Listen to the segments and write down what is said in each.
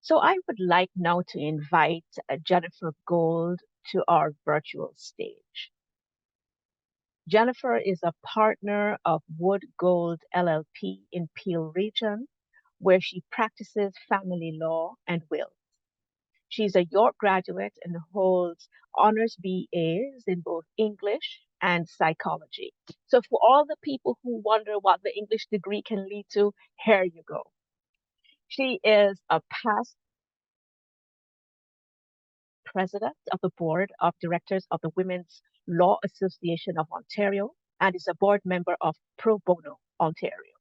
So I would like now to invite Jennifer Gold to our virtual stage. Jennifer is a partner of Wood Gold LLP in Peel Region, where she practices family law and wills. She's a York graduate and holds honors BAs in both English and psychology. So for all the people who wonder what the English degree can lead to, here you go. She is a past president of the board of directors of the Women's Law Association of Ontario and is a board member of Pro Bono Ontario.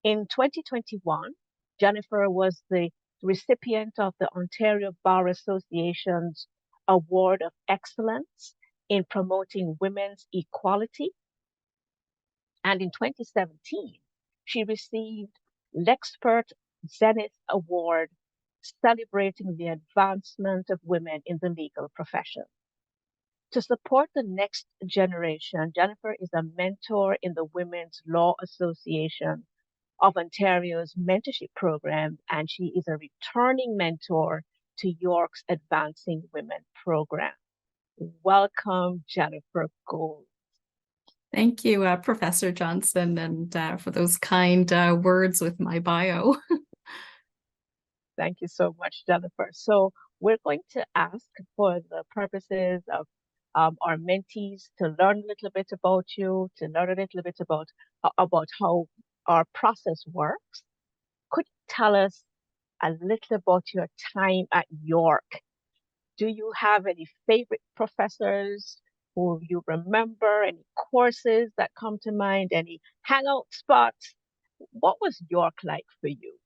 In 2021, Jennifer was the recipient of the Ontario Bar Association's Award of Excellence in promoting women's equality. And in 2017, she received Lexpert Zenith Award celebrating the advancement of women in the legal profession. To support the next generation, Jennifer is a mentor in the Women's Law Association of Ontario's mentorship program, and she is a returning mentor to York's Advancing Women program. Welcome, Jennifer Gold. Thank you, Professor Johnson, and for those kind words with my bio. Thank you so much, Jennifer. So we're going to ask, for the purposes of our mentees, to learn a little bit about you, to learn a little bit about how our process works. Could you tell us a little about your time at York? Do you have any favorite professors who you remember, any courses that come to mind, any hangout spots? What was York like for you?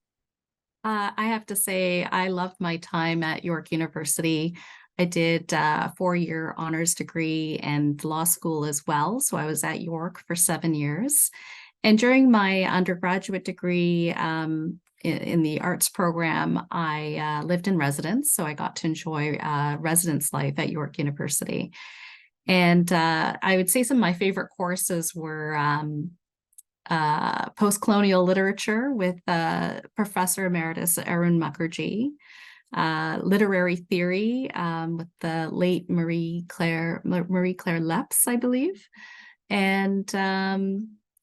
I have to say, I loved my time at York University. I did a 4-year honors degree and law school as well. So I was at York for 7 years. And during my undergraduate degree in the arts program, I lived in residence. So I got to enjoy residence life at York University. And I would say some of my favorite courses were post-colonial literature with Professor Emeritus Arun Mukherjee, literary theory with the late Marie Claire Lepps, I believe, and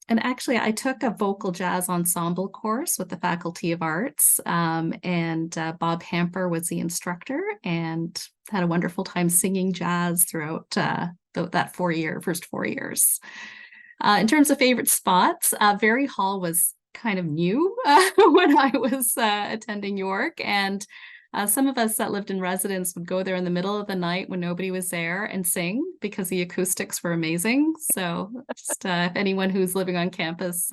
actually I took a vocal jazz ensemble course with the Faculty of Arts, and Bob Hamper was the instructor, and had a wonderful time singing jazz throughout that first 4 years. In terms of favorite spots, Very Hall was kind of new when I was attending York, and some of us that lived in residence would go there in the middle of the night when nobody was there and sing because the acoustics were amazing. So just if anyone who's living on campus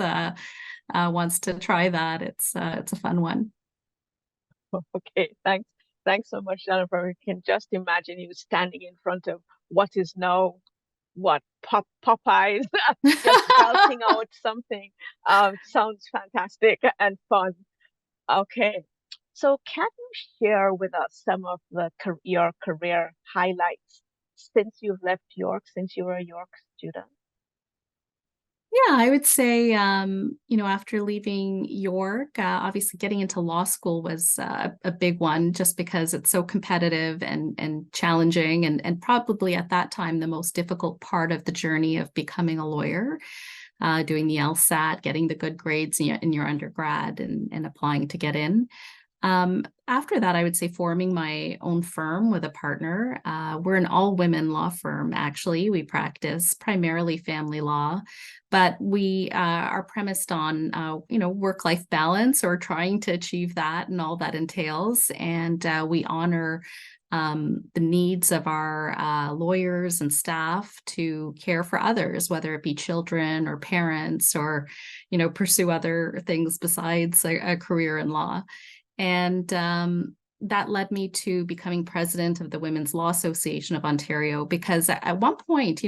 wants to try that, it's a fun one. Okay, thanks. Thanks so much, Jennifer. We can just imagine you standing in front of what is now Popeyes, just belting out something. Sounds fantastic and fun. Okay, so can you share with us some of your career highlights since you've left York, since you were a York student? Yeah, I would say, after leaving York, obviously getting into law school was a big one just because it's so competitive and challenging, and probably at that time the most difficult part of the journey of becoming a lawyer, doing the LSAT, getting the good grades in your undergrad, and applying to get in. After that, I would say forming my own firm with a partner. We're an all-women law firm, actually. We practice primarily family law, but we are premised on, work-life balance, or trying to achieve that and all that entails. And we honor the needs of our lawyers and staff to care for others, whether it be children or parents, or, pursue other things besides a career in law. And that led me to becoming president of the Women's Law Association of Ontario, because at one point,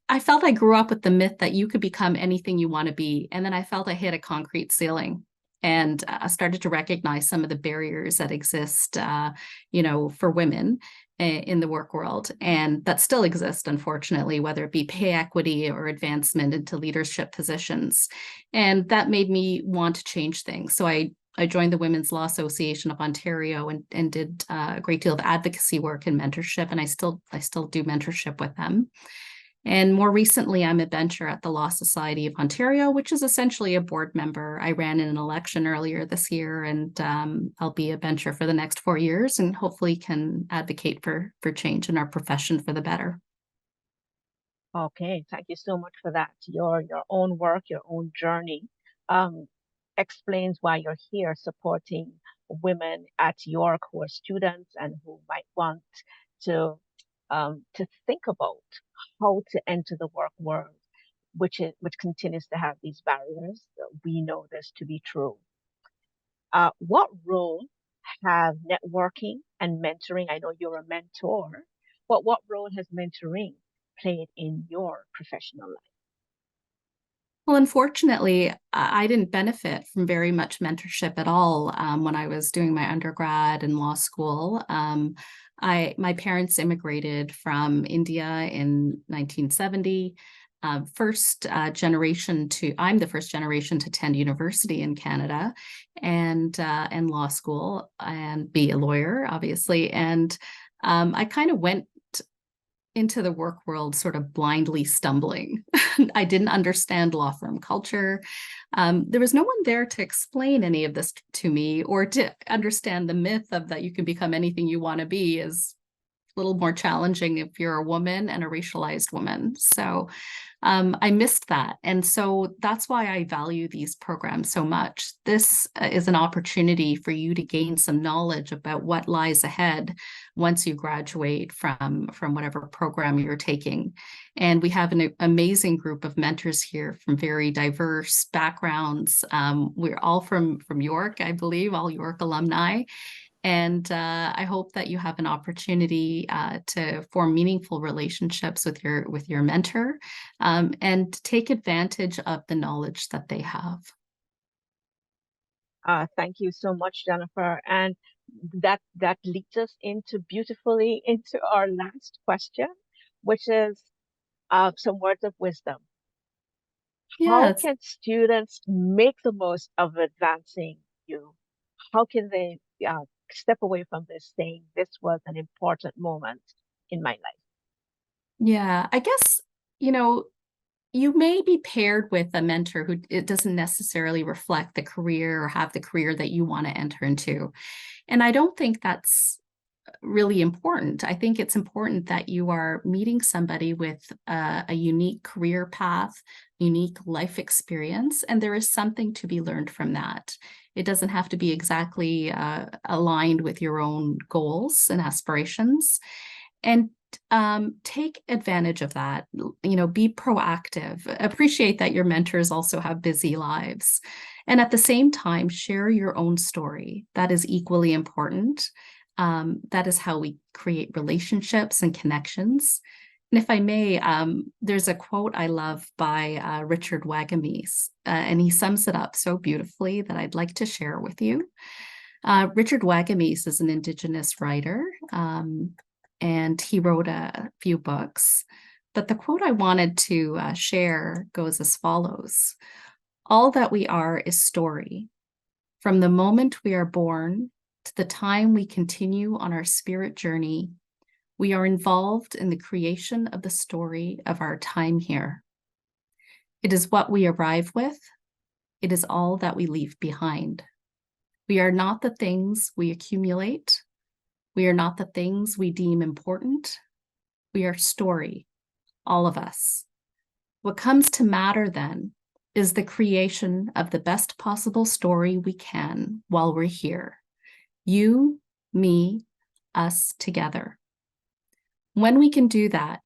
I felt I grew up with the myth that you could become anything you want to be. And then I felt I hit a concrete ceiling, and I started to recognize some of the barriers that exist, for women in the work world, and that still exist, unfortunately, whether it be pay equity or advancement into leadership positions. And that made me want to change things. So I I joined the Women's Law Association of Ontario and did a great deal of advocacy work and mentorship, and I still do mentorship with them. And more recently, I'm a bencher at the Law Society of Ontario, which is essentially a board member. I ran in an election earlier this year, and I'll be a bencher for the next 4 years, and hopefully can advocate for change in our profession for the better. Okay, thank you so much for that. Your own work, your own journey, um, explains why you're here supporting women at York who are students and who might want to think about how to enter the work world, which continues to have these barriers. We know this to be true. What role have networking and mentoring? I know you're a mentor, but what role has mentoring played in your professional life? Well, unfortunately, I didn't benefit from very much mentorship at all when I was doing my undergrad and law school. My parents immigrated from India in 1970. First generation to I'm the first generation to attend university in Canada and law school and be a lawyer, obviously. And I kind of went into the work world sort of blindly stumbling. I didn't understand law firm culture. There was no one there to explain any of this to me or to understand the myth of that you can become anything you want to be is a little more challenging if you're a woman and a racialized woman. So I missed that. And so that's why I value these programs so much. This is an opportunity for you to gain some knowledge about what lies ahead once you graduate from whatever program you're taking. And we have an amazing group of mentors here from very diverse backgrounds. We're all from York, I believe, all York alumni. And I hope that you have an opportunity to form meaningful relationships with your mentor and take advantage of the knowledge that they have. Thank you so much, Jennifer. And that leads us into beautifully into our last question, which is some words of wisdom. How Yes. can students make the most of advancing you? How can they step away from this saying, this was an important moment in my life? Yeah. I guess, you know, you may be paired with a mentor who it doesn't necessarily reflect the career or have the career that you want to enter into. And I don't think that's really important. I think it's important that you are meeting somebody with a unique career path, unique life experience, and there is something to be learned from that. It doesn't have to be exactly aligned with your own goals and aspirations. And take advantage of that. Be proactive. Appreciate that your mentors also have busy lives. And at the same time, share your own story. That is equally important. That is how we create relationships and connections. And if I may, there's a quote I love by Richard Wagamese, and he sums it up so beautifully that I'd like to share with you. Richard Wagamese is an Indigenous writer, and he wrote a few books. But the quote I wanted to share goes as follows. All that we are is story. From the moment we are born to the time we continue on our spirit journey, we are involved in the creation of the story of our time here. It is what we arrive with. It is all that we leave behind. We are not the things we accumulate. We are not the things we deem important. We are story, all of us. What comes to matter then is the creation of the best possible story we can while we're here. You, me, us together. When we can do that,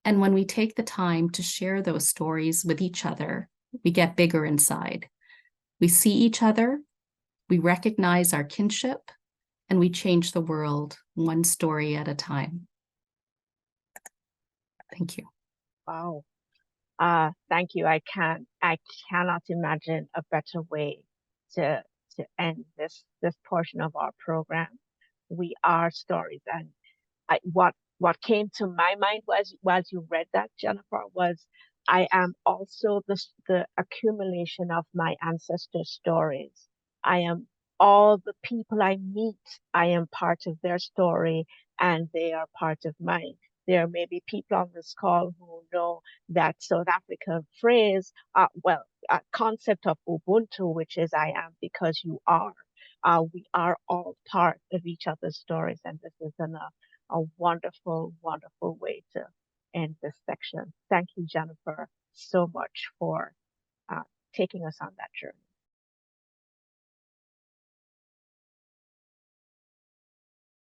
and when we take the time to share those stories with each other, we get bigger inside. We see each other, we recognize our kinship, and we change the world one story at a time. Thank you. Wow. Thank you. I cannot imagine a better way to end this portion of our program. We are stories, and what came to my mind was while you read that, Jennifer, was I am also the accumulation of my ancestors' stories. I am all the people I meet, I am part of their story and they are part of mine. There may be people on this call who know that South African phrase, concept of Ubuntu, which is I am because you are. We are all part of each other's stories, and this is a wonderful, wonderful way to end this section. Thank you, Jennifer, so much for uh, taking us on that journey.